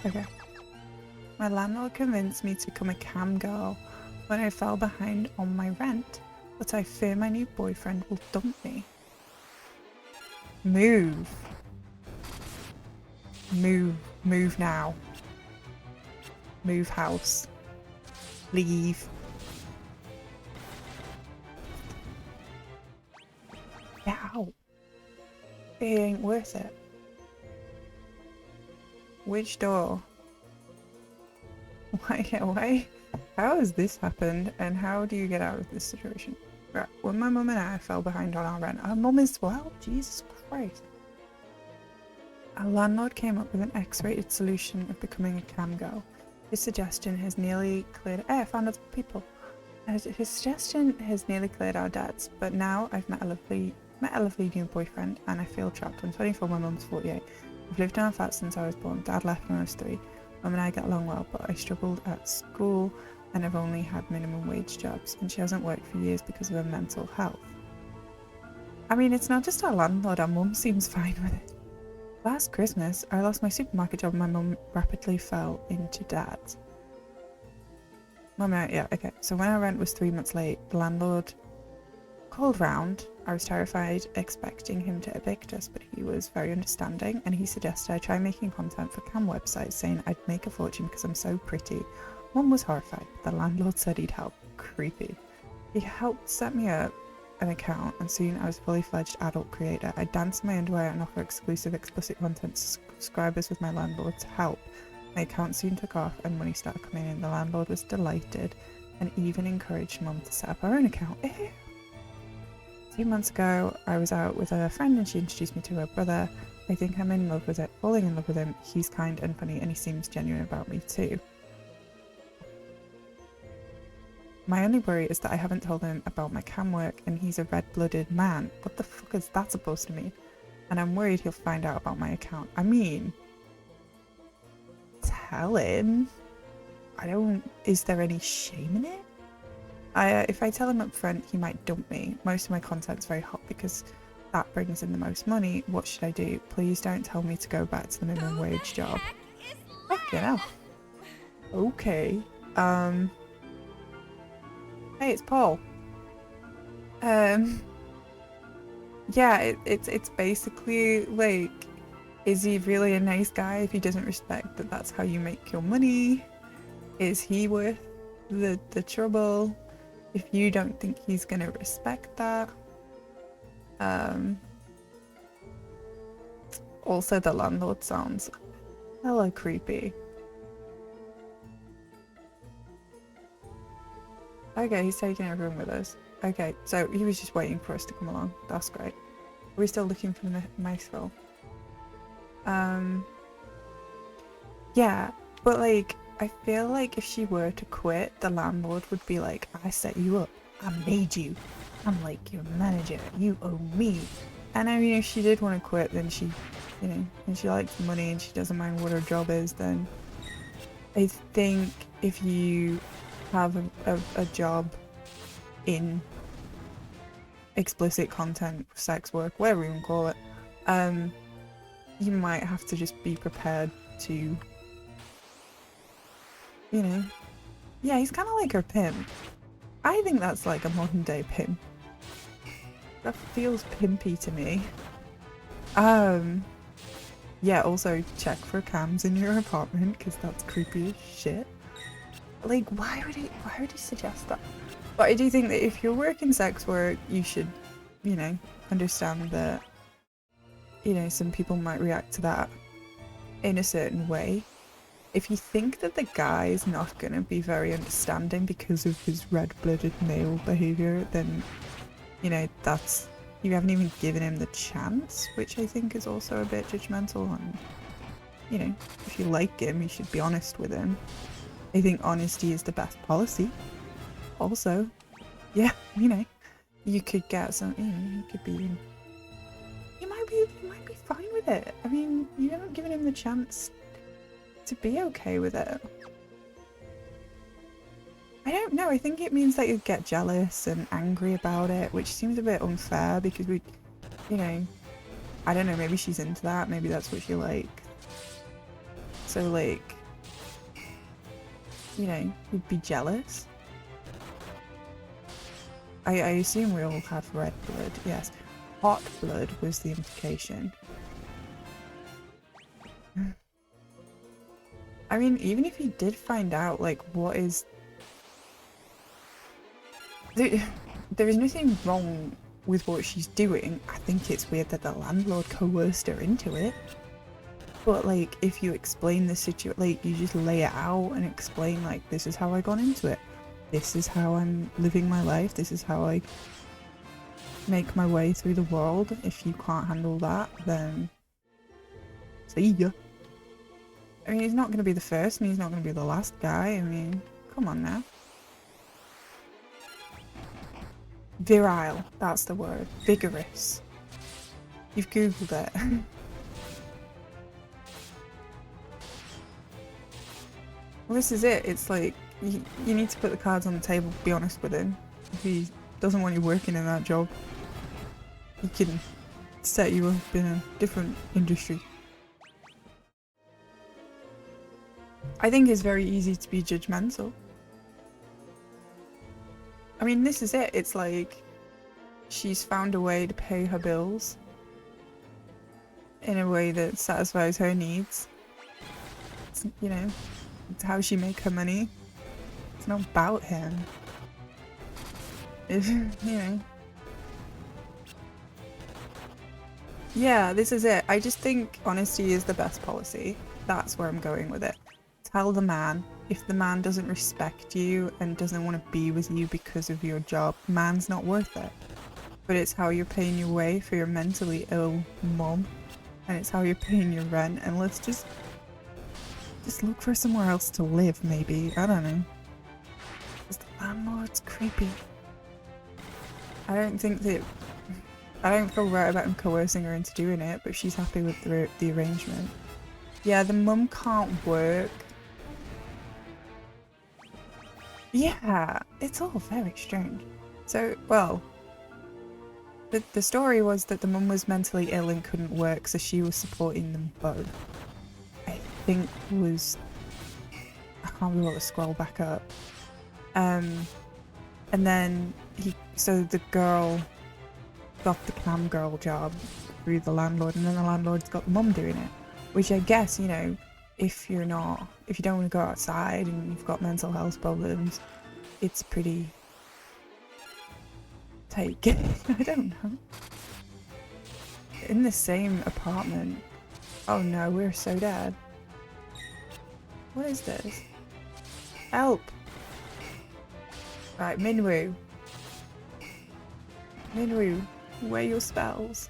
Okay. My landlord convinced me to become a cam girl when I fell behind on my rent, but I fear my new boyfriend will dump me. Move. Move. Move now. Move house. Leave. Get out. It ain't worth it. Which door? Why? How has this happened, and how do you get out of this situation? Right, when my mum and I fell behind on our rent, our mum as well? Jesus Christ. Our landlord came up with an X-rated solution of becoming a cam girl. His suggestion has nearly cleared... I found other people. His suggestion has nearly cleared our debts, but now I've met a lovely new boyfriend, and I feel trapped. I'm 24, my mum's 48. We've lived in our flat since I was born. Dad left when I was 3. Mum and I get along well, but I struggled at school and I've only had minimum wage jobs, and she hasn't worked for years because of her mental health. I mean, it's not just our landlord, our mum seems fine with it. Last Christmas, I lost my supermarket job and my mum rapidly fell into debt. Yeah, okay. So when our rent was 3 months late, the landlord called round. I was terrified, expecting him to evict us, but he was very understanding, and he suggested I try making content for cam websites, saying I'd make a fortune because I'm so pretty. Mum was horrified, but the landlord said he'd help. Creepy. He helped set me up an account, and soon I was a fully fledged adult creator. I dance in my underwear and offer exclusive explicit content to subscribers with my landlord's help. My account soon took off and money started coming in. The landlord was delighted and even encouraged Mum to set up her own account. 2 months ago, I was out with a friend and she introduced me to her brother. I think I'm in love with it, falling in love with him. He's kind and funny and he seems genuine about me too. My only worry is that I haven't told him about my cam work and he's a red-blooded man. What the fuck is that supposed to mean? And I'm worried he'll find out about my account. I mean, tell him. Is there any shame in it? If I tell him up front, he might dump me. Most of my content's very hot because that brings in the most money. What should I do? Please don't tell me to go back to the minimum wage job. Fucking hell. Okay. Hey, it's Paul. Yeah, it's basically like, is he really a nice guy if he doesn't respect that that's how you make your money? Is he worth the trouble if you don't think he's gonna respect that? Also the landlord sounds hella creepy. Okay, he's taking everyone with us. Okay, so he was just waiting for us to come along. That's great. Are we still looking for the mice roll? Yeah, but like, I feel like if she were to quit, the landlord would be like, I set you up. I made you. I'm like your manager. You owe me. And I mean, if she did want to quit, then she, you know, and she likes money and she doesn't mind what her job is, then I think if you have a job in explicit content, sex work, whatever you want to call it, you might have to just be prepared to, you know, yeah, he's kind of like her pimp. I think that's like a modern day pimp. That feels pimpy to me. Yeah, also check for cams in your apartment because that's creepy as shit. Like, why would he suggest that? But I do think that if you're working sex work, you should, you know, understand that, you know, some people might react to that in a certain way. If you think that the guy is not going to be very understanding because of his red-blooded male behavior, then, you know, that's, you haven't even given him the chance, which I think is also a bit judgmental. And, you know, if you like him, you should be honest with him. I think honesty is the best policy. Also, yeah, you know, you could get some, you know, you could be, you might be fine with it. I mean, you haven't given him the chance to be okay with it. I don't know, I think it means that you'd get jealous and angry about it, which seems a bit unfair because we, you know, I don't know, maybe she's into that, maybe that's what she likes. So like, you know, you'd be jealous. I assume we all have red blood, yes. Hot blood was the implication. I mean, even if you did find out, like, what is... There is nothing wrong with what she's doing. I think it's weird that the landlord coerced her into it. But, like, if you explain the situation, like, you just lay it out and explain, like, this is how I got into it. This is how I'm living my life. This is how I make my way through the world. If you can't handle that, then see ya. I mean, he's not going to be the first and he's not going to be the last guy. I mean, come on now. Virile, that's the word. Vigorous. You've googled it. Well, this is it. It's like, you need to put the cards on the table, be honest with him. If he doesn't want you working in that job, he can set you up in a different industry. I think it's very easy to be judgmental. I mean, this is it. It's like, she's found a way to pay her bills in a way that satisfies her needs. It's, you know, it's how she makes her money. It's not about him. If, you know. Yeah, this is it. I just think honesty is the best policy. That's where I'm going with it. Tell the man. If the man doesn't respect you and doesn't want to be with you because of your job, man's not worth it. But it's how you're paying your way for your mentally ill mom, and it's how you're paying your rent, and let's just look for somewhere else to live, maybe. I don't know. Because the landlord's creepy. I don't feel right about him coercing her into doing it, but she's happy with the arrangement. Yeah, the mum can't work. Yeah, it's all very strange. So, well, the story was that the mum was mentally ill and couldn't work, so she was supporting them both. I think was... I can't be able to scroll back up. And then so the girl got the cam girl job through the landlord, and then the landlord's got the mum doing it. Which I guess, you know, if you don't want to go outside and you've got mental health problems, it's pretty tight. I don't know. In the same apartment. Oh no, we're so dead. What is this? Help! Right, Minwoo. Minwoo, wear your spells.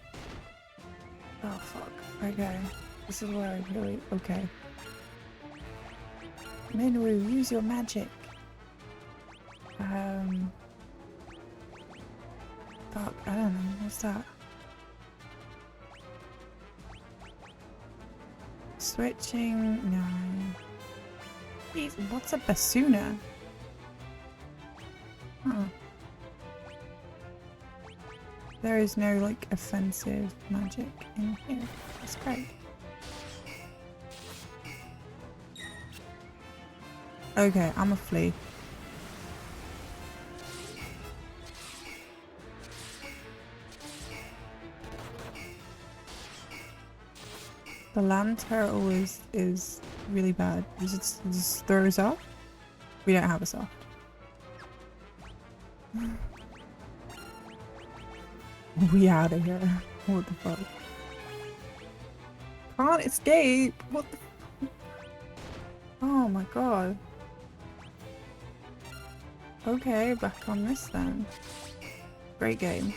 Oh fuck. Okay. This is where I really... Okay. Minwoo, use your magic. Fuck, I don't know. What's that? Switching... No. Jeez, what's a basuna? Huh. There is no, like, offensive magic in here. That's great. Okay, I'm a flea. The land turtle is really bad. Does it just throw us off? We don't have a soft. We out of here. What the fuck? Can't escape! What the fuck? Oh my god. Okay, back on this then. Great game.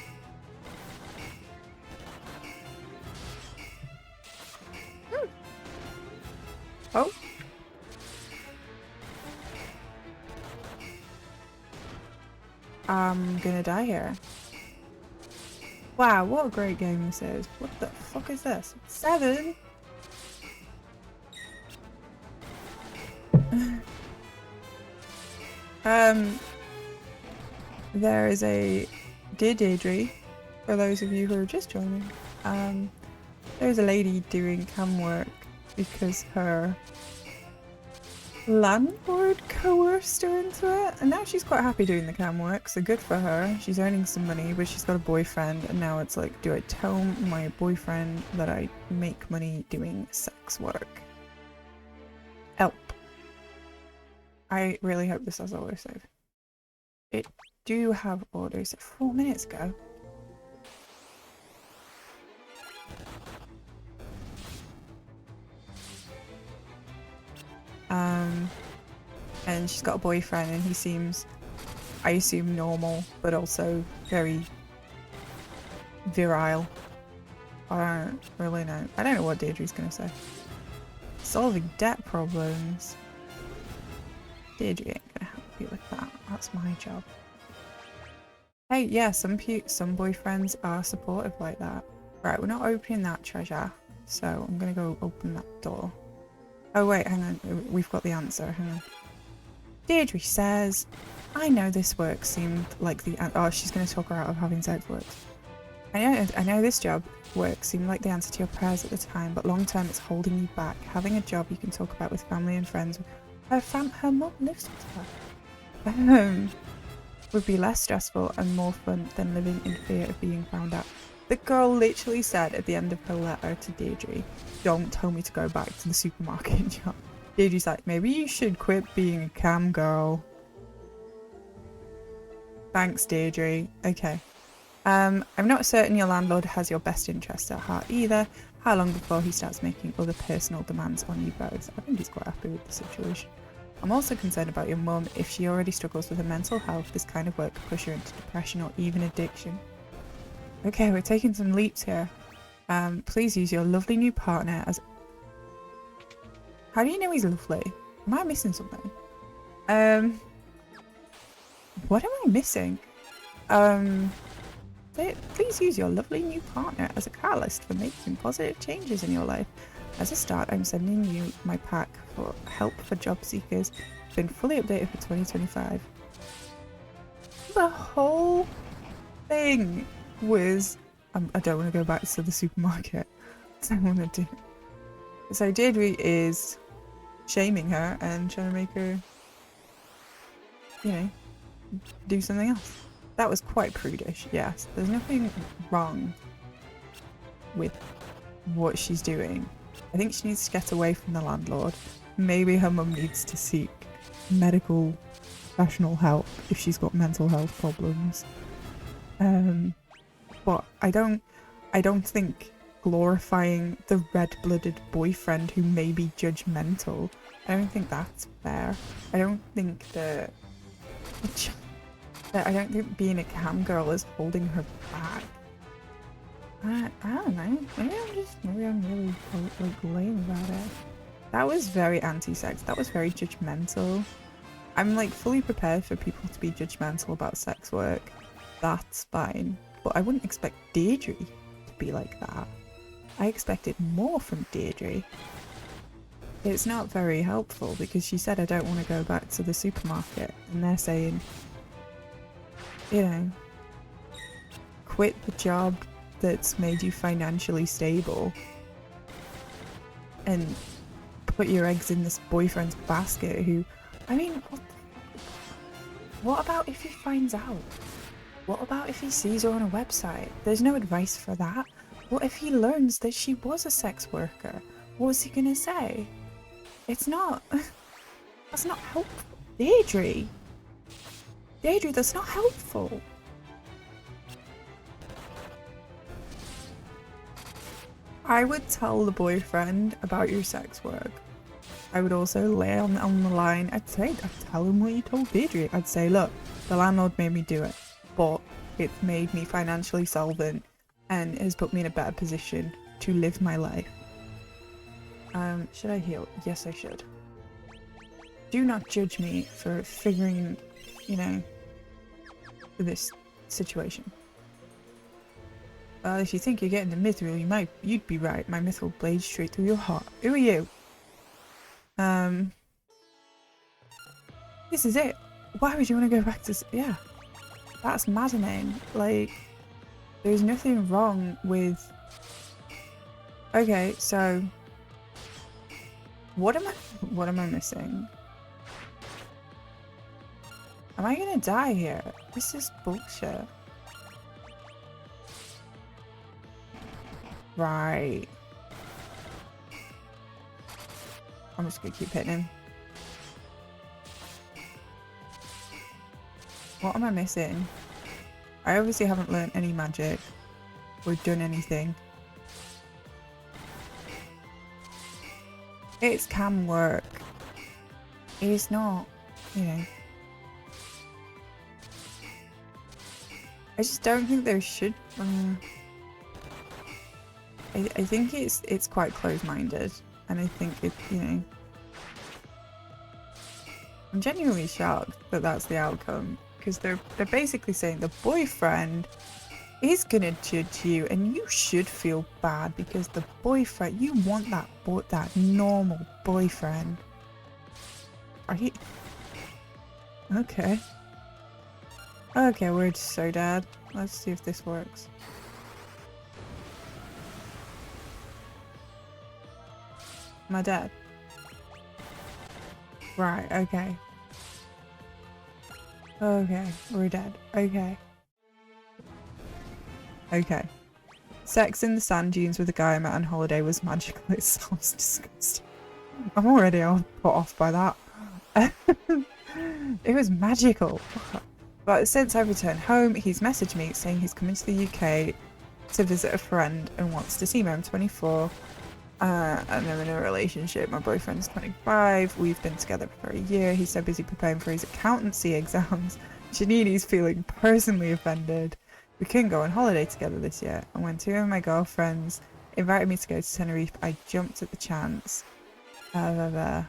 Oh! I'm gonna die here. Wow, what a great game this is. What the fuck is this? 7? There is a... Dear Deidre, for those of you who are just joining, there's a lady doing cam work because her landlord coerced her into it, and now she's quite happy doing the cam work, so good for her. She's earning some money, but she's got a boyfriend, and now it's like, do I tell my boyfriend that I make money doing sex work? Help. I really hope this has autosave. It do have autosave. 4 minutes ago. And she's got a boyfriend, and he seems, I assume, normal, but also very virile. I don't really know. I don't know what Deidre's gonna say. Solving debt problems. Deidre ain't gonna help you with that. That's my job. Hey, yeah, some boyfriends are supportive like that. Right, we're not opening that treasure, so I'm gonna go open that door. Oh wait, hang on. We've got the answer. Hang on. Deidre says, I know this work seemed like the... Oh, she's going to talk her out of having sex work. I know this job work seemed like the answer to your prayers at the time, but long term it's holding you back. Having a job you can talk about with family and friends. Her mum lives with her. Would be less stressful and more fun than living in fear of being found out. The girl literally said at the end of her letter to Deidre, don't tell me to go back to the supermarket job. Deidre's like, maybe you should quit being a cam girl. Thanks, Deidre. Okay. I'm not certain your landlord has your best interest at heart either. How long before he starts making other personal demands on you both? I think he's quite happy with the situation. I'm also concerned about your mum. If she already struggles with her mental health, this kind of work could push her into depression or even addiction. Okay, we're taking some leaps here. Please use your lovely new partner as... How do you know he's lovely? Am I missing something? What am I missing? Please use your lovely new partner as a catalyst for making positive changes in your life. As a start, I'm sending you my pack for help for job seekers. It's been fully updated for 2025. The whole thing was... I don't want to go back to the supermarket. I don't want to do... So Deidre is shaming her and trying to make her, you know, do something else. That was quite prudish, yes. There's nothing wrong with what she's doing. I think she needs to get away from the landlord. Maybe her mum needs to seek medical professional help if she's got mental health problems. But I don't think glorifying the red-blooded boyfriend who may be judgmental, I don't think that's fair. I don't think being a cam girl is holding her back. I don't know. Maybe I'm really like lame about it. That was very anti-sex. That was very judgmental. I'm like fully prepared for people to be judgmental about sex work. That's fine. But I wouldn't expect Deidre to be like that. I expected more from Deidre. It's not very helpful because she said I don't want to go back to the supermarket, and they're saying, you know, quit the job that's made you financially stable and put your eggs in this boyfriend's basket who, I mean, what about if he finds out? What about if he sees her on a website? There's no advice for that. What if he learns that she was a sex worker? What's he gonna say? It's not... That's not helpful. Deidre, that's not helpful. I would tell the boyfriend about your sex work. I would also lay on the line. I'd tell him what you told Deidre. I'd say, look, the landlord made me do it, but it's made me financially solvent and has put me in a better position to live my life. Should I heal? Yes, I should. Do not judge me for figuring, you know, this situation. Well, if you think you're getting the mithril, you'd be right. My mithril blades straight through your heart. Who are you? This is it. Why would you want to go back to... Yeah. That's maddening. Like, there's nothing wrong with... Okay, so... What am I missing? Am I gonna die here? This is bullshit. Right. I'm just gonna keep hitting him. What am I missing? I obviously haven't learned any magic or done anything. It can work. It is not, you know. I just don't think there should. I think it's quite close-minded, and I think it, you know. I'm genuinely shocked that that's the outcome, because they're basically saying the boyfriend is gonna judge you, and you should feel bad because the boyfriend, you want that normal boyfriend. Are you? Okay. Okay, we're so dead. Let's see if this works. Am I dead? Right, okay. Okay, we're dead. Okay. Okay. Sex in the sand dunes with a guy I met on holiday was magical. It sounds disgusting. I'm already all put off by that. It was magical. But since I've returned home, he's messaged me saying he's coming to the UK to visit a friend and wants to see me. I'm 24 and I'm in a relationship. My boyfriend's 25. We've been together for a year. He's so busy preparing for his accountancy exams. Janini's feeling personally offended. We couldn't go on holiday together this year, and when two of my girlfriends invited me to go to Tenerife, I jumped at the chance. I've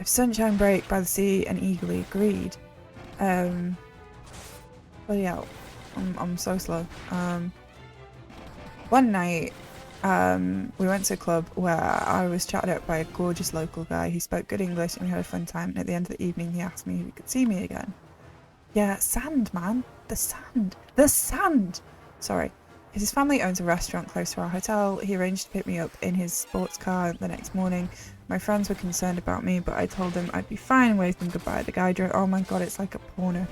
sunshine break by the sea and eagerly agreed. Bloody hell, I'm so slow. One night, we went to a club where I was chatted up by a gorgeous local guy. He spoke good English and we had a fun time, and at the end of the evening he asked me if he could see me again. Yeah, sand, man. The sand. The sand! Sorry. His family owns a restaurant close to our hotel. He arranged to pick me up in his sports car the next morning. My friends were concerned about me, but I told them I'd be fine and waved them goodbye. The guy drove— oh my god, it's like a porno.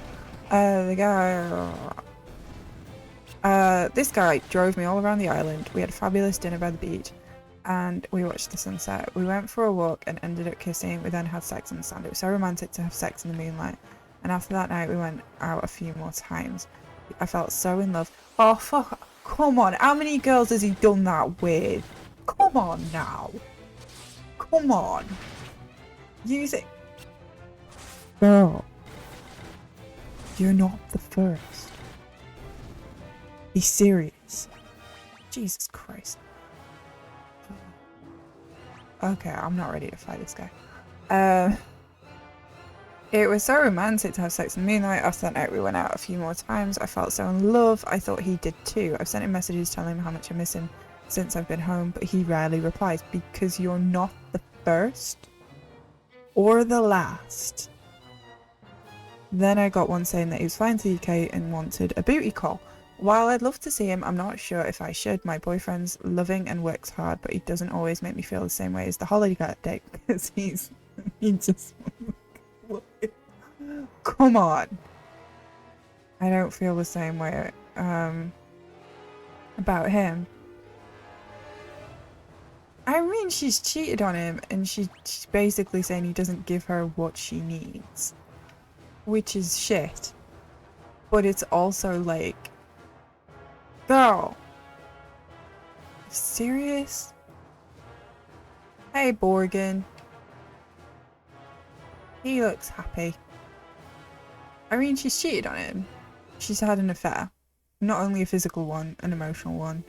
This guy drove me all around the island. We had a fabulous dinner by the beach, and we watched the sunset. We went for a walk and ended up kissing. We then had sex on the sand. It was so romantic to have sex in the moonlight. And after that night, we went out a few more times. I felt so in love. Oh, fuck. Come on. How many girls has he done that with? Come on now. Come on. Use it. Girl. You're not the first. Be serious. Jesus Christ. Okay, I'm not ready to fight this guy. It was so romantic to have sex in the moonlight. After that night we went out a few more times. I felt so in love. I thought he did too. I've sent him messages telling him how much I miss him since I've been home, but he rarely replies. Because you're not the first or the last. Then I got one saying that he was flying to the UK and wanted a booty call. While I'd love to see him, I'm not sure if I should. My boyfriend's loving and works hard, but he doesn't always make me feel the same way as the holiday date because he just... Come on. I don't feel the same way about him. I mean, she's cheated on him and she's basically saying he doesn't give her what she needs, which is shit. But it's also like, girl, serious? Hey, Borgen. He looks happy. I mean, she's cheated on him. She's had an affair. Not only a physical one, an emotional one.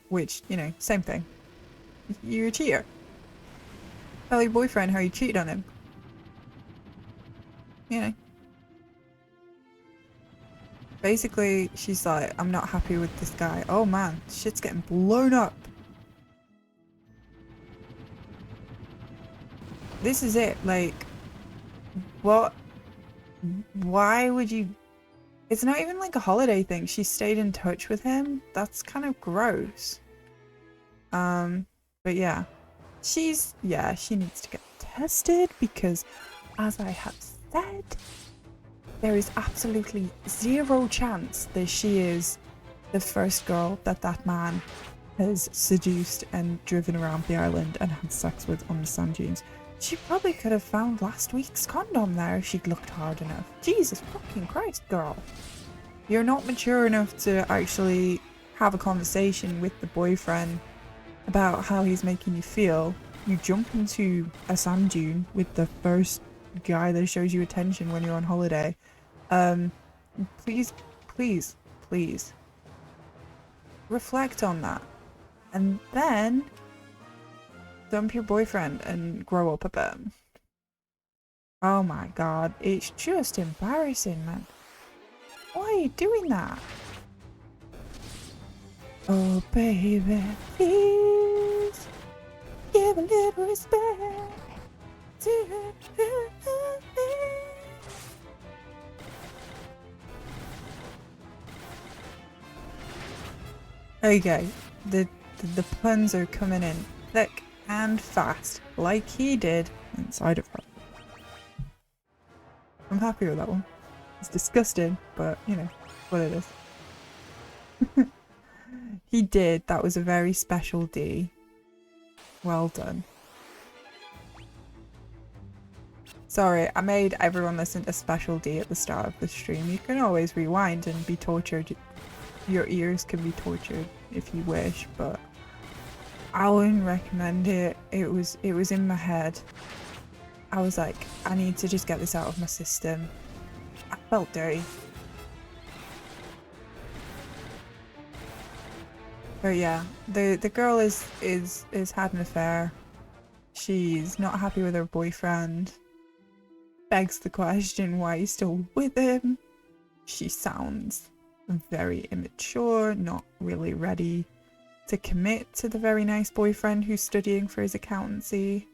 Which, you know, same thing. You're a cheater. Tell your boyfriend how you cheated on him. You know. Basically, she's like, I'm not happy with this guy. Oh man, shit's getting blown up. This is it, like, what? Why would you? It's not even like a holiday thing. She stayed in touch with him. That's kind of gross. But yeah, she needs to get tested because, as I have said, there is absolutely zero chance that she is the first girl that that man has seduced and driven around the island and had sex with on the sand dunes. She probably could have found last week's condom there if she'd looked hard enough. Jesus fucking Christ, girl. You're not mature enough to actually have a conversation with the boyfriend about how he's making you feel. You jump into a sand dune with the first guy that shows you attention when you're on holiday. Please, please, please reflect on that. And then dump your boyfriend and grow up a bit. Oh my god, it's just embarrassing, man. Why are you doing that? Oh baby, please give a little respect to me. Okay, the puns are coming in thick and fast, like he did inside of her. I'm happy with that one. It's disgusting, but you know what it is. He did. That was a very special D. Well done. Sorry, I made everyone listen to Special D at the start of the stream. You can always rewind and be tortured. Your ears can be tortured if you wish, but I wouldn't recommend it. It was in my head. I was like, I need to just get this out of my system. I felt dirty. But yeah, the girl is had an affair. She's not happy with her boyfriend. Begs the question why he's still with him. She sounds very immature, not really ready to commit to the very nice boyfriend who's studying for his accountancy.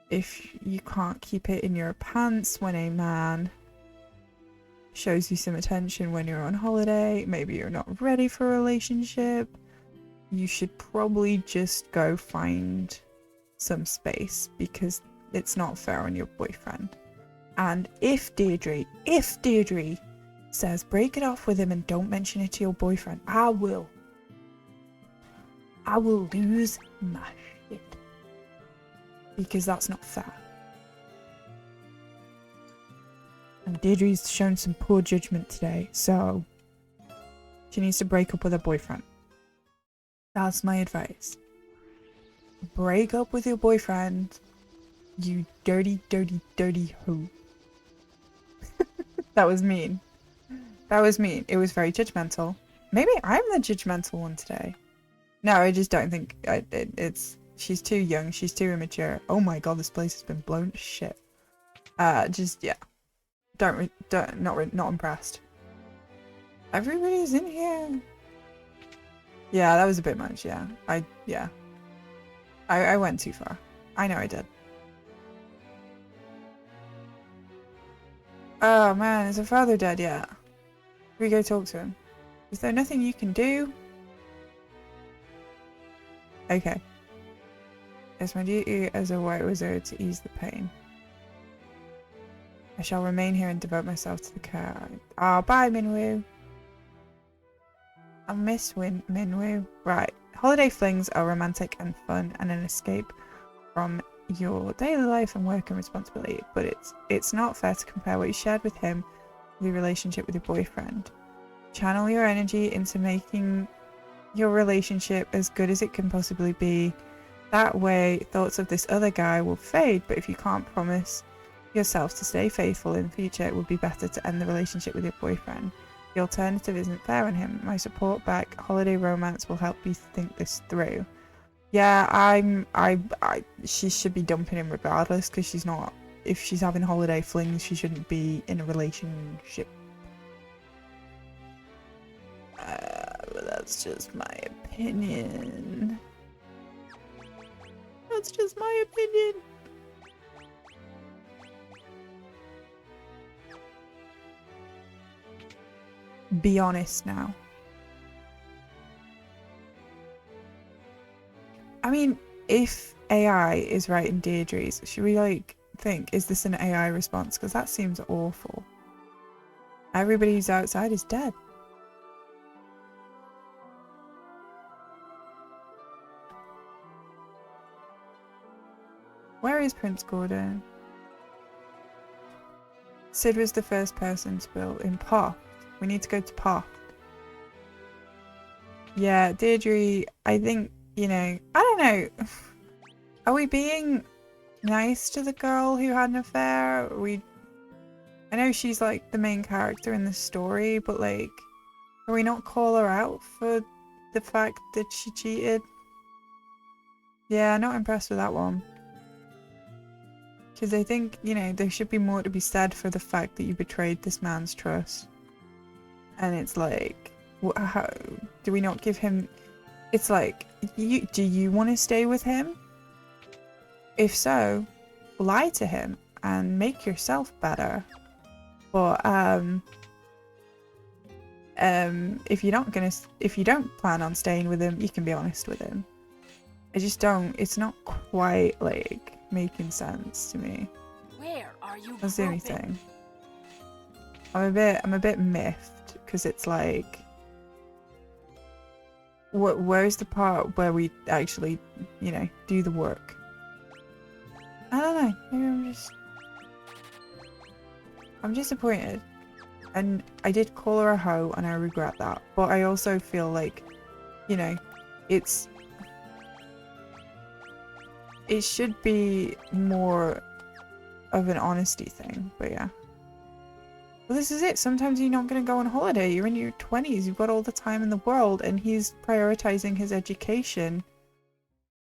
If you can't keep it in your pants when a man shows you some attention when you're on holiday, maybe you're not ready for a relationship, you should probably just go find some space because it's not fair on your boyfriend. And if Deidre says break it off with him and don't mention it to your boyfriend, I will lose my shit. Because that's not fair. And Deidre's shown some poor judgment today, so she needs to break up with her boyfriend. That's my advice. Break up with your boyfriend, you dirty, dirty, dirty hoe. That was mean. That was mean. It was very judgmental. Maybe I'm the judgmental one today. No, I just don't think it's... She's too young. She's too immature. Oh my god, this place has been blown to shit. Just, yeah. Not impressed. Everybody's in here. Yeah, that was a bit much, yeah. I went too far. I know I did. Oh man, is her father dead yet? We go talk to him. Is there nothing you can do? Okay. It's my duty as a white wizard to ease the pain. I shall remain here and devote myself to the care. Oh, bye, Minwoo. I miss Minwoo. Right. Holiday flings are romantic and fun and an escape from your daily life and work and responsibility, but it's not fair to compare what you shared with him with your relationship with your boyfriend. Channel your energy into making your relationship as good as it can possibly be. That way, thoughts of this other guy will fade, but if you can't promise yourself to stay faithful in the future, it would be better to end the relationship with your boyfriend. The alternative isn't fair on him. My support back, holiday romance, will help you think this through. Yeah, she should be dumping him regardless, because she's not, if she's having holiday flings, she shouldn't be in a relationship. But that's just my opinion. That's just my opinion. Be honest now. I mean, if AI is writing Deirdre's, should we like think, is this an AI response? Because that seems awful. Everybody who's outside is dead. Where is Prince Gordon? Sid was the first person to build in Poth. We need to go to Poth. Yeah, Deirdre, I think, you know, I don't know. Are we being nice to the girl who had an affair? I know she's like the main character in the story, but like, are we not call her out for the fact that she cheated? Yeah, not impressed with that one. Because I think, you know, there should be more to be said for the fact that you betrayed this man's trust. And it's like, how do we not give him... It's like, do you want to stay with him? If so, lie to him and make yourself better. But if you don't plan on staying with him, you can be honest with him. I just don't. It's not quite like making sense to me. Where are you? That's the only thing. I'm a bit miffed because it's like, where's the part where we actually, you know, do the work? I don't know. Maybe I'm disappointed, and I did call her a hoe, and I regret that. But I also feel like, you know, it should be more of an honesty thing. But yeah. Well, this is it. Sometimes you're not going to go on holiday. You're in your 20s. You've got all the time in the world, and he's prioritizing his education,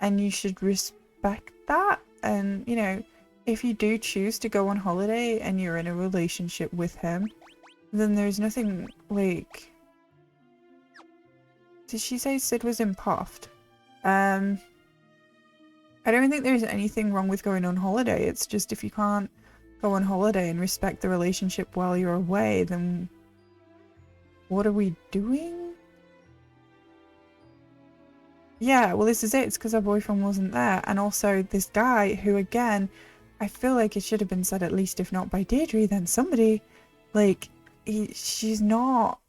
and you should respect that. And, you know, if you do choose to go on holiday and you're in a relationship with him, then there's nothing like... Did she say Sid was impoffed? I don't think there's anything wrong with going on holiday. It's just if you can't go on holiday and respect the relationship while you're away, then what are we doing? Yeah, well, this is it. It's because her boyfriend wasn't there. And also this guy who, again, I feel like it should have been said, at least if not by Deidre, then somebody, like, she's not,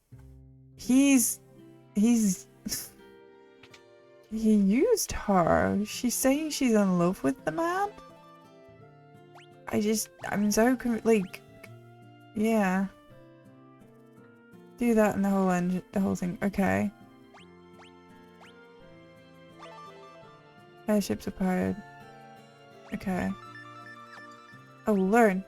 he's he used her. She's saying she's in love with the man. I'm so, like, yeah. Do that and the whole thing. Okay. Airships are pirate. Okay. Oh, learn.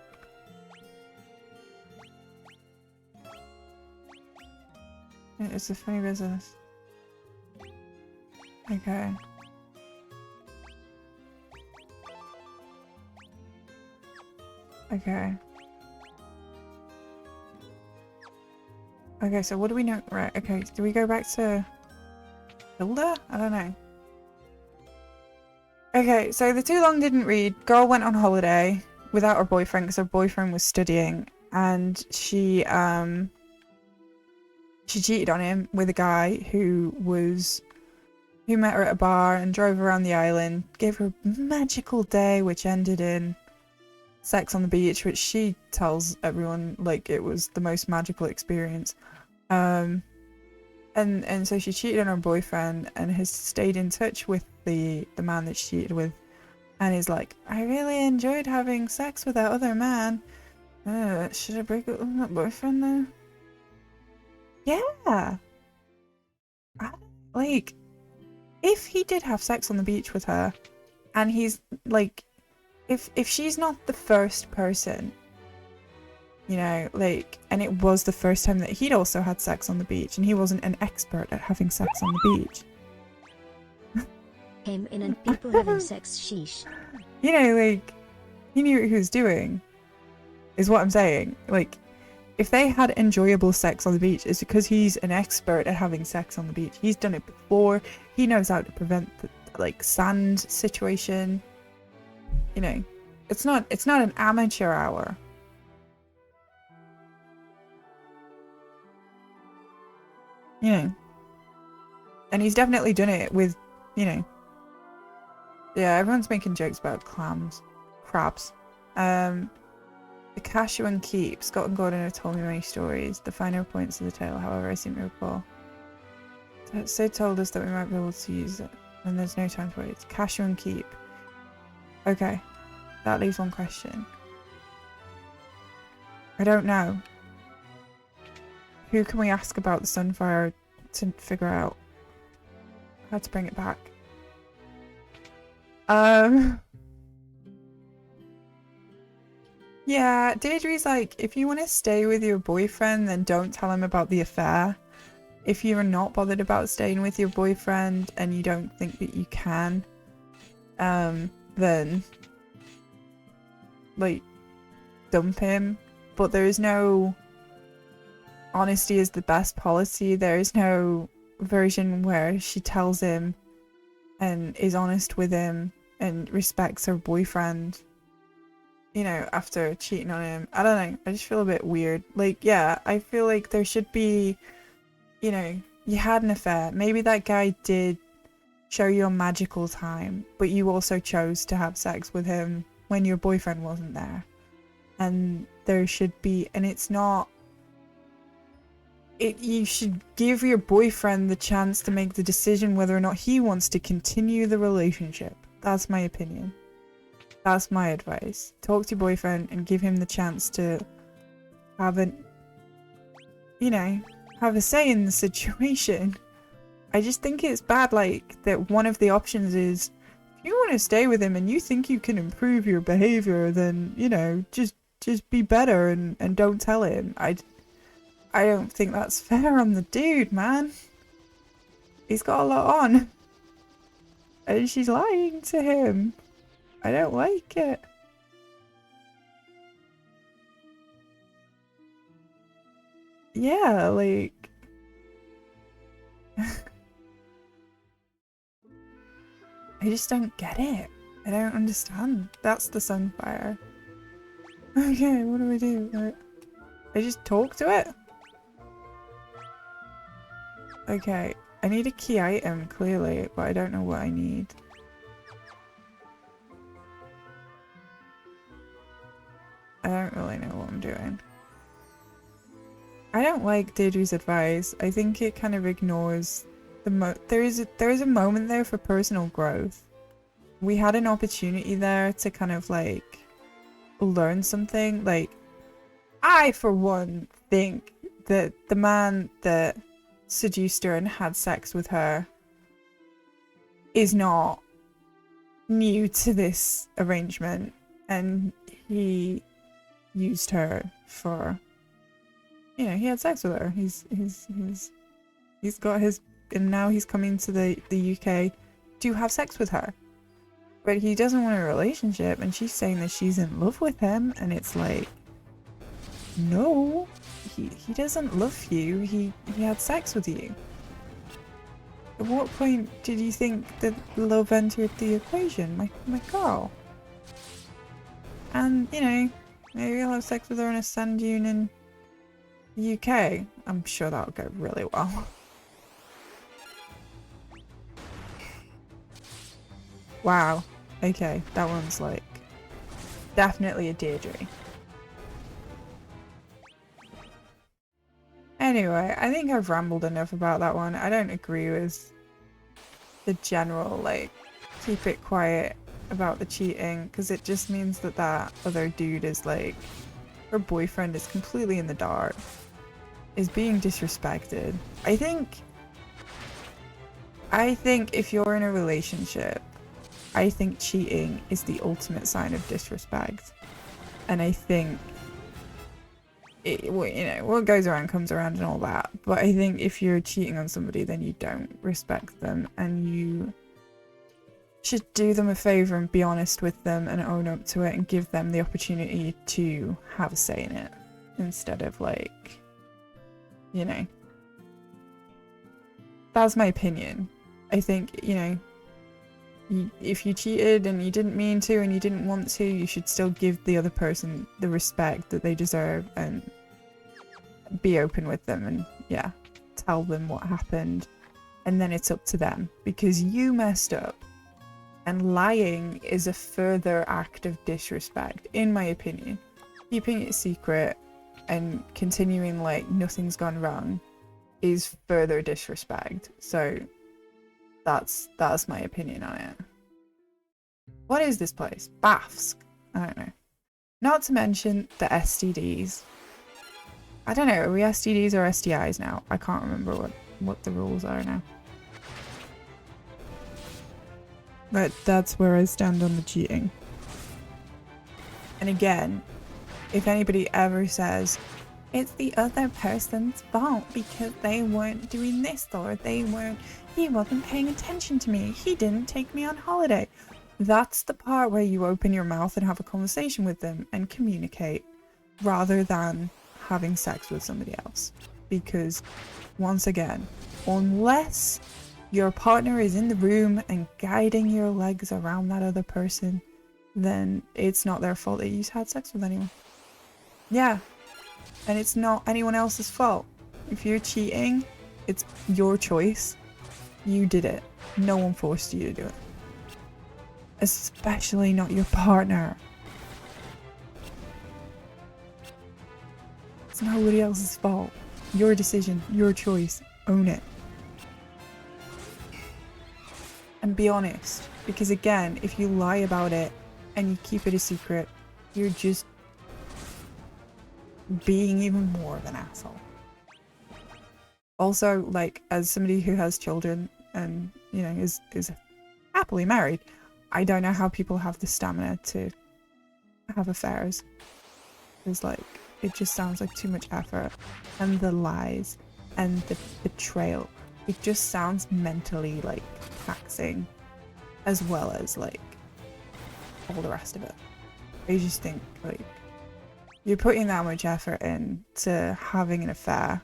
It's a funny business. Okay. Okay. Okay, so what do we know? Right, okay. Do we go back to Hilda? I don't know. Okay, so the too long didn't read. Girl went on holiday without her boyfriend because her boyfriend was studying, and she cheated on him with a guy who met her at a bar and drove around the island, gave her a magical day which ended in sex on the beach, which she tells everyone like it was the most magical experience. And so she cheated on her boyfriend and has stayed in touch with the man that she cheated with, and is like, I really enjoyed having sex with that other man. Should I break up with my boyfriend now? Yeah. Like, if he did have sex on the beach with her, and he's like, if she's not the first person, you know, like, and it was the first time that he'd also had sex on the beach, and he wasn't an expert at having sex on the beach. Came in and people having sex, sheesh. You know, like, he knew what he was doing, is what I'm saying. Like, if they had enjoyable sex on the beach, it's because he's an expert at having sex on the beach. He's done it before. He knows how to prevent the, like, sand situation. You know, it's not an amateur hour. You know, and he's definitely done it with, you know, Yeah, everyone's making jokes about clams. Crabs. The Cashuan Keep. Scott and Gordon have told me many stories. The finer points of the tale, however, I seem to recall. Sid told us that we might be able to use it, and there's no time to wait. Cashuan Keep. Okay. That leaves one question. I don't know. Who can we ask about the Sunfire to figure out how to bring it back? Yeah, Deirdre's like, if you want to stay with your boyfriend, then don't tell him about the affair. If you're not bothered about staying with your boyfriend and you don't think that you can, then, like, dump him. But there is no honesty is the best policy. There is no version where she tells him and is honest with him and respects her boyfriend, you know, after cheating on him. I don't know. I just feel a bit weird. Like, yeah, I feel like there should be, you know, you had an affair. Maybe that guy did show you a magical time, but you also chose to have sex with him when your boyfriend wasn't there. And there should be, and it's not, you should give your boyfriend the chance to make the decision whether or not he wants to continue the relationship. That's my opinion. That's my advice. Talk to your boyfriend and give him the chance to have a, you know, have a say in the situation. I just think it's bad, like, that one of the options is, if you want to stay with him and you think you can improve your behavior, then, you know, just be better and don't tell him. I don't think that's fair on the dude, man. He's got a lot on. And she's lying to him. I don't like it. Yeah, like... I just don't get it. I don't understand. That's the Sunfire. Okay, what do we do? I just talk to it? Okay, I need a key item, clearly, but I don't know what I need. I don't really know what I'm doing. I don't like Deidre's advice. I think it kind of ignores the there is a moment there for personal growth. We had an opportunity there to kind of like learn something. Like, I for one think that the man that seduced her and had sex with her is not new to this arrangement, and he used her for, you know, he had sex with her. He's got his, and now he's coming to the UK to have sex with her. But he doesn't want a relationship, and she's saying that she's in love with him, and it's like, no, he doesn't love you. He had sex with you. At what point did you think that love entered the equation, my girl? And, you know, maybe he'll have sex with her in a sand dune in the UK. I'm sure that'll go really well. Wow. Okay, that one's like definitely a Deirdre. Anyway, I think I've rambled enough about that one. I don't agree with the general, like, keep it quiet about the cheating, because it just means that that other dude is like, her boyfriend is completely in the dark, is being disrespected. I think if you're in a relationship, I think cheating is the ultimate sign of disrespect. And I think, you know, what goes around comes around and all that. But I think if you're cheating on somebody, then you don't respect them, and you should do them a favor and be honest with them and own up to it and give them the opportunity to have a say in it, instead of, like, you know. That's my opinion. I think, you know, if you cheated and you didn't mean to and you didn't want to, you should still give the other person the respect that they deserve and be open with them and, yeah, tell them what happened. And then it's up to them, because you messed up. And lying is a further act of disrespect, in my opinion. Keeping it secret and continuing like nothing's gone wrong is further disrespect. So that's my opinion on it. What is this place? Baths. I don't know. Not to mention the STDs. I don't know, are we STDs or STIs now? I can't remember what the rules are now. But that's where I stand on the cheating. And again, if anybody ever says, it's the other person's fault because they weren't doing this or he wasn't paying attention to me, he didn't take me on holiday. That's the part where you open your mouth and have a conversation with them and communicate rather than having sex with somebody else. Because once again, unless your partner is in the room and guiding your legs around that other person, then it's not their fault that you had sex with anyone. Yeah. And it's not anyone else's fault. If you're cheating, it's your choice. You did it. No one forced you to do it. Especially not your partner. It's nobody else's fault. Your decision, your choice. Own it. And be honest. Because again, if you lie about it and you keep it a secret, you're just being even more of an asshole. Also, like, as somebody who has children and, you know, is happily married, I don't know how people have the stamina to have affairs. It's like, it just sounds like too much effort. And the lies and the betrayal. It just sounds mentally, like, taxing. As well as, like, all the rest of it. I just think, like, you're putting that much effort into having an affair.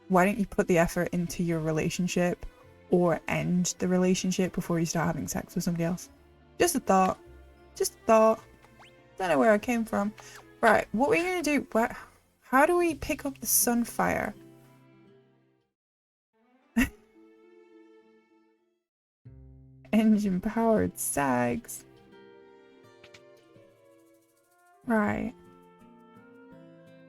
Why don't you put the effort into your relationship or end the relationship before you start having sex with somebody else? Just a thought. Just a thought. Don't know where I came from. Right, what are we gonna do? How do we pick up the Sunfire? Engine powered sags. Right.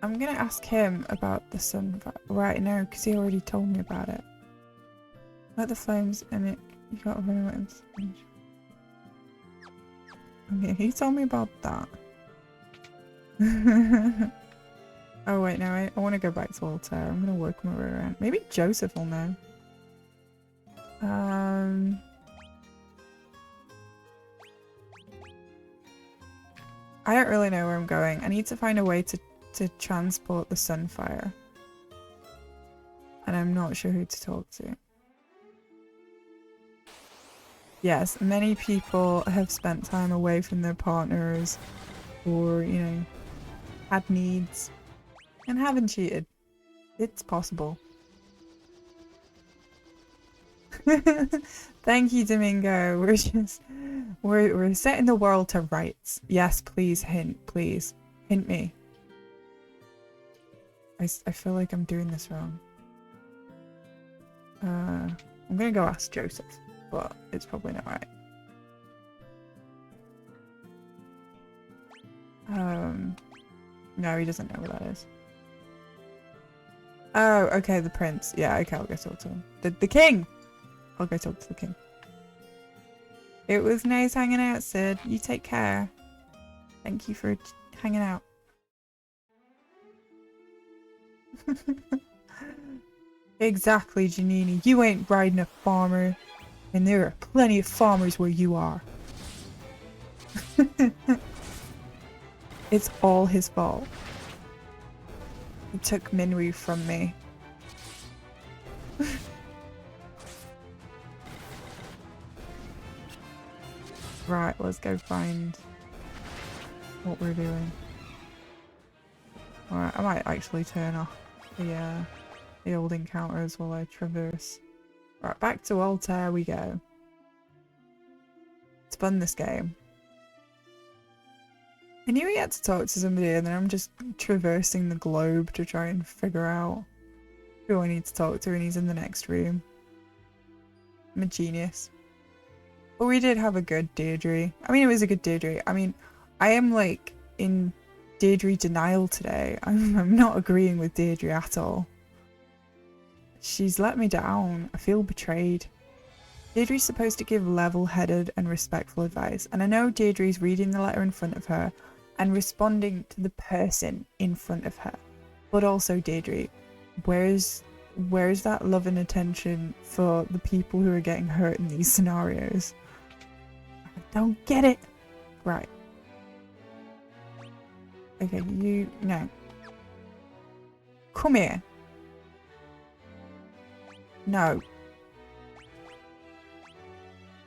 I'm gonna ask him about the Sunfire. Right, no, because he already told me about it. Let the flames in it. You got to okay, he told me about that. Oh wait, no, I want to go back to Altair. I'm gonna work my way around. Maybe Joseph will know. I don't really know where I'm going. I need to find a way to transport the Sunfire. And I'm not sure who to talk to. Yes, many people have spent time away from their partners or, you know, had needs and haven't cheated. It's possible. Thank you, Domingo. We're setting the world to rights. Yes, please hint, please. Hint me. I feel like I'm doing this wrong. I'm gonna go ask Joseph, but it's probably not right. No, he doesn't know what that is. Oh, okay, the prince. Yeah, okay, I'll go talk to him. The king! I'll go talk to the king. It was nice hanging out, Sid. You take care. Thank you for hanging out. Exactly, Janini. You ain't riding a farmer. And there are plenty of farmers where you are. It's all his fault. He took Minwu from me. Right, let's go find what we're doing. Alright, I might actually turn off the old encounters while I traverse. Right, back to Altair we go. It's fun, this game. I knew he had to talk to somebody and then I'm just traversing the globe to try and figure out who I need to talk to and he's in the next room. I'm a genius. But we did have a good Deidre. I mean, it was a good Deidre. I mean, I am like in Deidre denial today. I'm not agreeing with Deidre at all. She's let me down. I feel betrayed. Deidre's supposed to give level-headed and respectful advice, and I know Deidre's reading the letter in front of her and responding to the person in front of her. But also, Deidre, where's that love and attention for the people who are getting hurt in these scenarios? I don't get it. Right. Okay, no. Come here. No.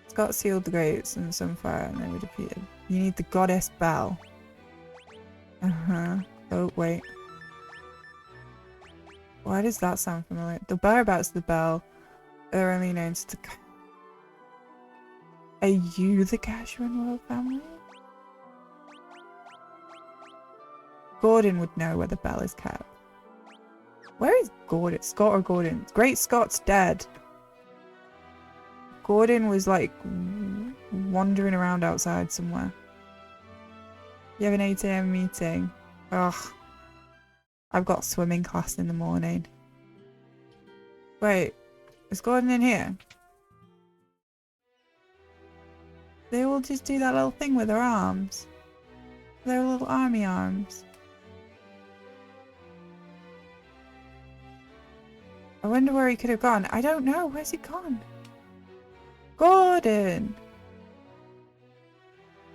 Scott sealed the gates and some fire and they were defeated. You need the goddess bell. Oh, wait. Why does that sound familiar? The whereabouts of the bell are only known to the... Are you the Casuan royal family? Gordon would know where the bell is kept. Where is Gordon? Scott or Gordon? Great Scott's dead. Gordon was like wandering around outside somewhere. You have an 8 AM meeting. Ugh. I've got swimming class in the morning. Wait, is Gordon in here? They all just do that little thing with their arms. Their little army arms. I wonder where he could have gone. I don't know. Where's he gone? Gordon!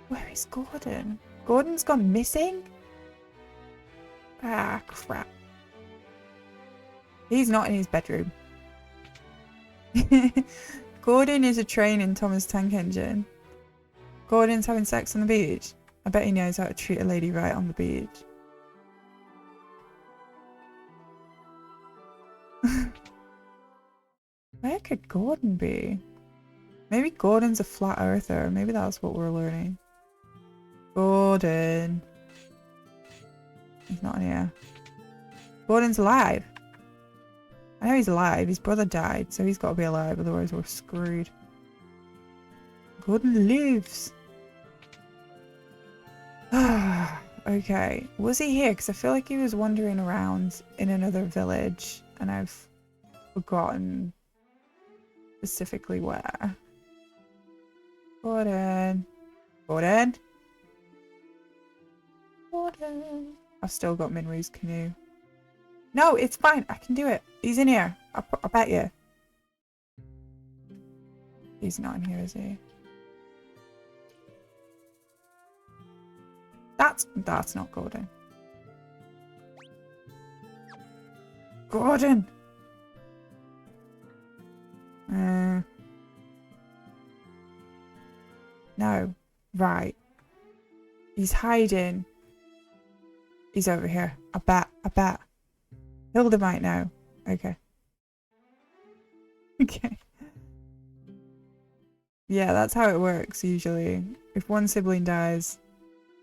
Where is Gordon? Gordon's gone missing? Ah, crap. He's not in his bedroom. Gordon is a train in Thomas Tank Engine. Gordon's having sex on the beach. I bet he knows how to treat a lady right on the beach. Where could Gordon be? Maybe Gordon's a flat earther. Maybe that's what we're learning. Gordon. He's not in here. Gordon's alive. I know he's alive. His brother died, so he's got to be alive. Otherwise we're screwed. Gordon lives. Okay. Was he here? Because I feel like he was wandering around in another village. And I've forgotten specifically where. Gordon. Gordon. Gordon. I've still got Minwoo's canoe. No, it's fine. I can do it. He's in here. I bet you. He's not in here, is he? That's not Gordon. Gordon! No. Right. He's hiding. He's over here. I bet. Hilda might know. Okay. Okay. Yeah, that's how it works usually. If one sibling dies,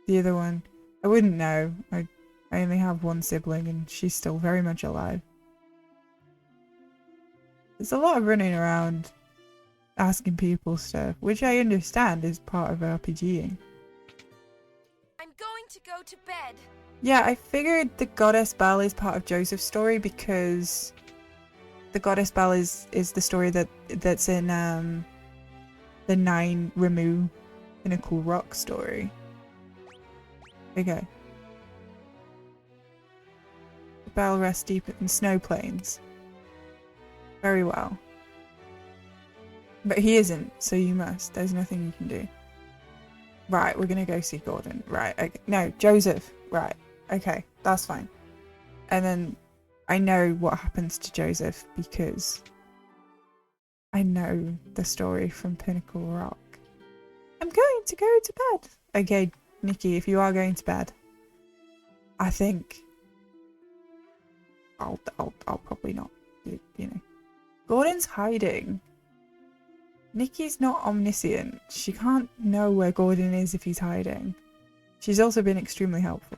the other one... I wouldn't know. I only have one sibling and she's still very much alive. There's a lot of running around asking people stuff, which I understand is part of RPGing. I'm going to go to bed. Yeah, I figured the Goddess Bell is part of Joseph's story because the Goddess Bell is the story that's in the 9 Ramu Pinnacle Rock story. Okay. The bell rests deep in snow plains. Very well. But he isn't, so you must. There's nothing you can do. Right, we're gonna go see Gordon. Right, okay. No, Joseph. Right, okay, that's fine. And then I know what happens to Joseph because I know the story from Pinnacle Rock. I'm going to go to bed. Okay, Nikki, if you are going to bed, I think I'll probably not, you know. Gordon's hiding. Nikki's not omniscient. She can't know where Gordon is if he's hiding. She's also been extremely helpful.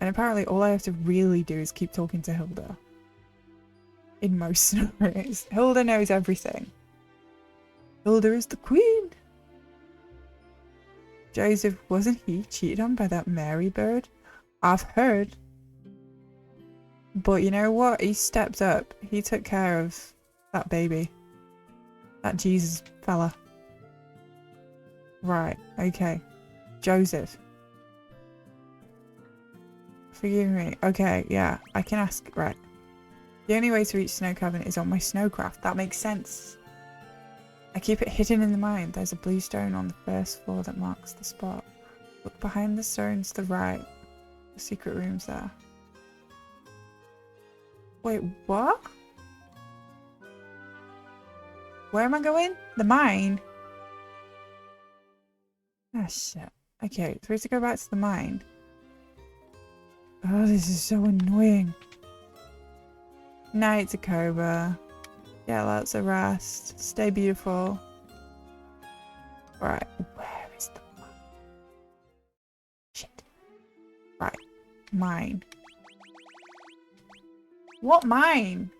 And apparently all I have to really do is keep talking to Hilda. In most scenarios. Hilda knows everything. Hilda is the queen. Joseph, wasn't he cheated on by that Mary bird? I've heard. But you know what? He stepped up. He took care of that baby. That Jesus fella. Right, okay. Joseph. Forgive me. Okay, yeah. I can ask. Right. The only way to reach Snow Cabin is on my snowcraft. That makes sense. I keep it hidden in the mine. There's a blue stone on the first floor that marks the spot. Look behind the stones to the right. The secret room's there. Wait, what? Where am I going? The mine? Ah, shit. Okay, so we have to go back to the mine. Oh, this is so annoying. Night, Tacoba. Yeah, lots of rest. Stay beautiful. Right, where is the mine? Shit. Right, mine. What mine?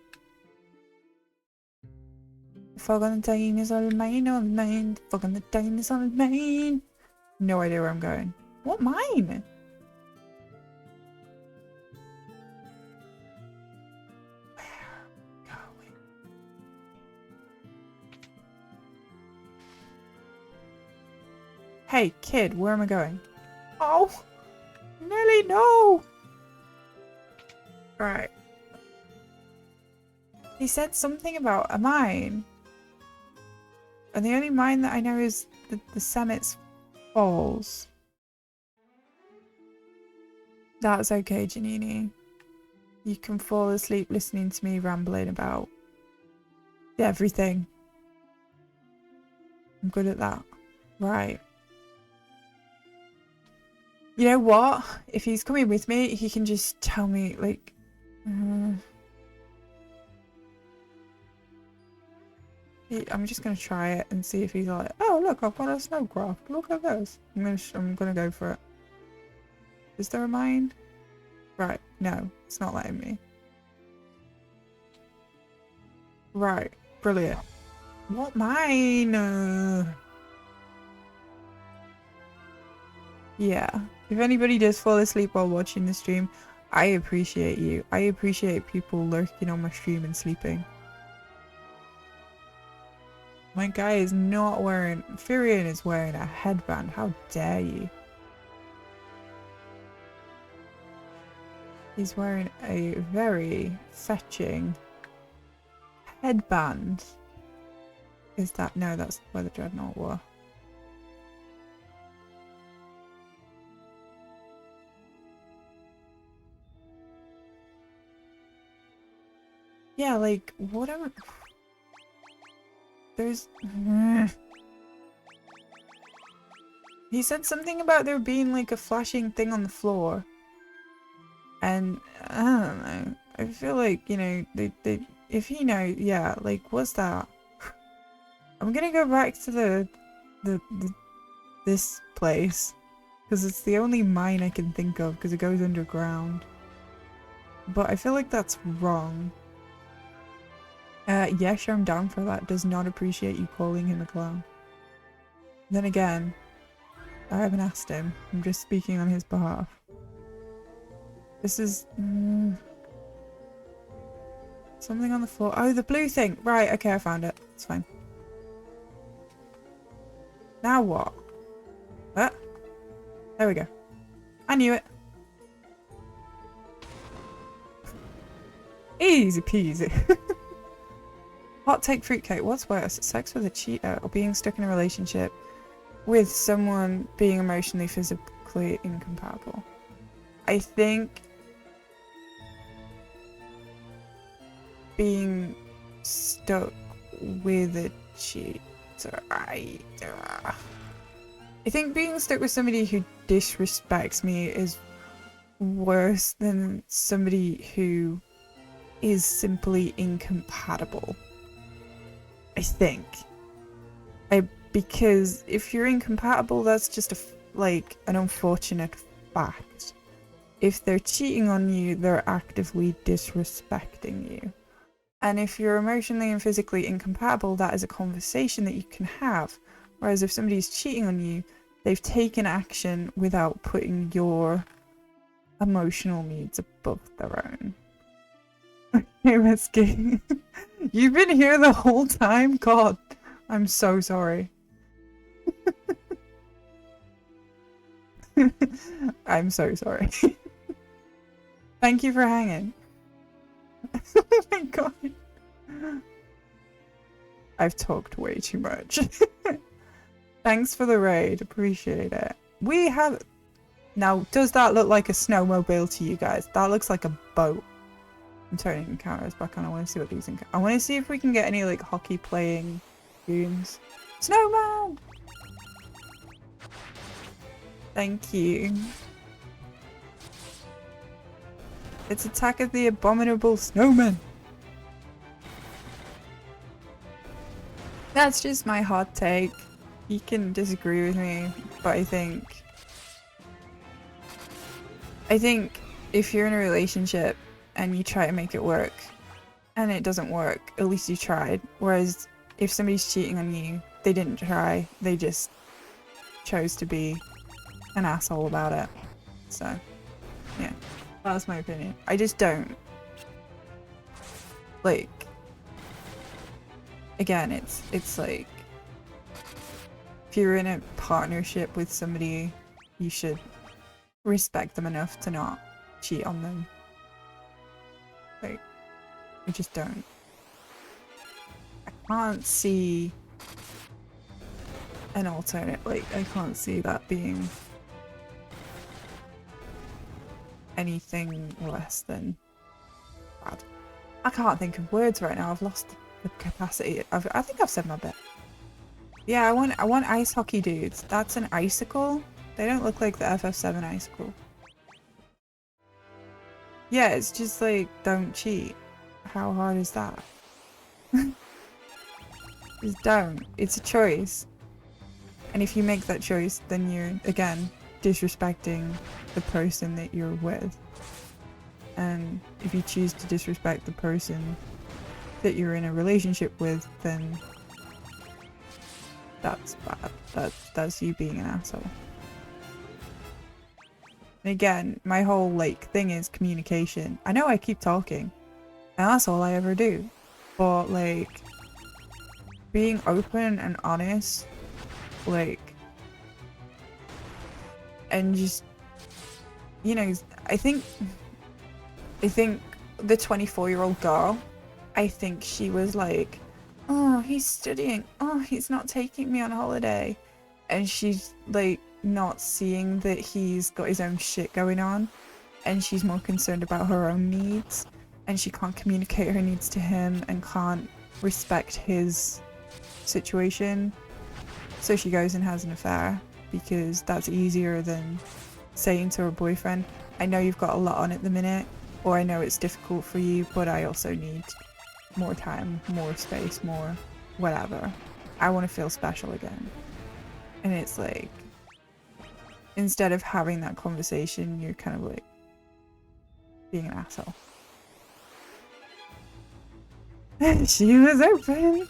Fog on the Tyne is all mine, all mine. Fog on the Tyne is all mine. No idea where I'm going. What mine? Hey, kid, where am I going? Oh! Nelly, no! Right. He said something about a mine. And the only mine that I know is the Sammet's Falls. That's okay, Janini. You can fall asleep listening to me rambling about everything. I'm good at that. Right. You know what? If he's coming with me, he can just tell me, like... I'm just gonna try it and see if he's like, oh look, I've got a snowcraft. Look at this. I'm gonna go for it. Is there a mine? Right. No, it's not letting me. Right. Brilliant. What mine? Yeah. If anybody does fall asleep while watching the stream, I appreciate you. I appreciate people lurking on my stream and sleeping. My guy is not wearing... Furion is wearing a headband. How dare you? He's wearing a very fetching headband. Is that... No, that's where the Dreadnought were. Yeah, like, whatever... There's... He said something about there being like a flashing thing on the floor. And I don't know. I feel like, you know, they if he knows, yeah, like what's that? I'm gonna go back to this place. Because it's the only mine I can think of because it goes underground. But I feel like that's wrong. Yeah, sure, I'm down for that. Does not appreciate you calling him a clown. Then again, I haven't asked him. I'm just speaking on his behalf. This is... something on the floor. Oh, the blue thing! Right, okay, I found it. It's fine. Now what? What? There we go. I knew it. Easy peasy. Hot take fruitcake. What's worse? Sex with a cheater or being stuck in a relationship with someone being emotionally, physically incompatible? I think being stuck with a cheater. I think being stuck with somebody who disrespects me is worse than somebody who is simply incompatible. I think. Because if you're incompatible, that's just like an unfortunate fact. If they're cheating on you, they're actively disrespecting you. And if you're emotionally and physically incompatible, that is a conversation that you can have. Whereas if somebody's cheating on you, they've taken action without putting your emotional needs above their own. Hey, Whiskey. You've been here the whole time? God, I'm so sorry. I'm so sorry. Thank you for hanging. Oh my god. I've talked way too much. Thanks for the raid. Appreciate it. We have... Now, does that look like a snowmobile to you guys? That looks like a boat. I'm turning encounters back on. I want to see what these... I want to see if we can get any, like, hockey playing goons. Snowman! Thank you. It's Attack of the Abominable Snowman. That's just my hot take. You can disagree with me, but I think if you're in a relationship and you try to make it work and it doesn't work, at least you tried. Whereas if somebody's cheating on you, they didn't try, they just chose to be an asshole about it. So, yeah, that's my opinion. I just don't. Like, again, it's like, if you're in a partnership with somebody, you should respect them enough to not cheat on them. Like, I just don't. I can't see an alternate, like, I can't see that being anything less than bad. I can't think of words right now. I've lost the capacity. I think I've said my bit. Yeah, I want ice hockey dudes. That's an icicle. They don't look like the FF7 icicle. Yeah, it's just like, don't cheat. How hard is that? Just don't. It's a choice. And if you make that choice, then you're, again, disrespecting the person that you're with. And if you choose to disrespect the person that you're in a relationship with, then that's bad. That's you being an asshole. And again, my whole like thing is communication. I know I keep talking, and that's all I ever do. But like, being open and honest, like, and just, you know, I think the 24-year-old girl, I think she was like, oh, he's studying, oh, he's not taking me on holiday, and she's like not seeing that he's got his own shit going on, and she's more concerned about her own needs, and she can't communicate her needs to him and can't respect his situation, so she goes and has an affair because that's easier than saying to her boyfriend, I know you've got a lot on at the minute, or I know it's difficult for you, but I also need more time, more space, more whatever. I want to feel special again. And it's like, instead of having that conversation, you're kind of like being an asshole. She was open.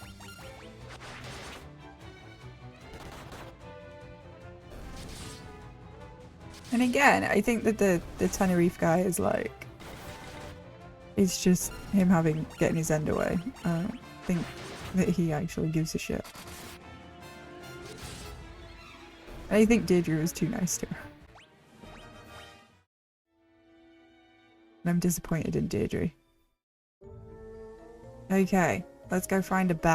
And again, I think that the Tenerife guy is like, it's just him getting his end away. I don't think that he actually gives a shit. I think Deidre was too nice to her. And I'm disappointed in Deidre. Okay, let's go find a bat.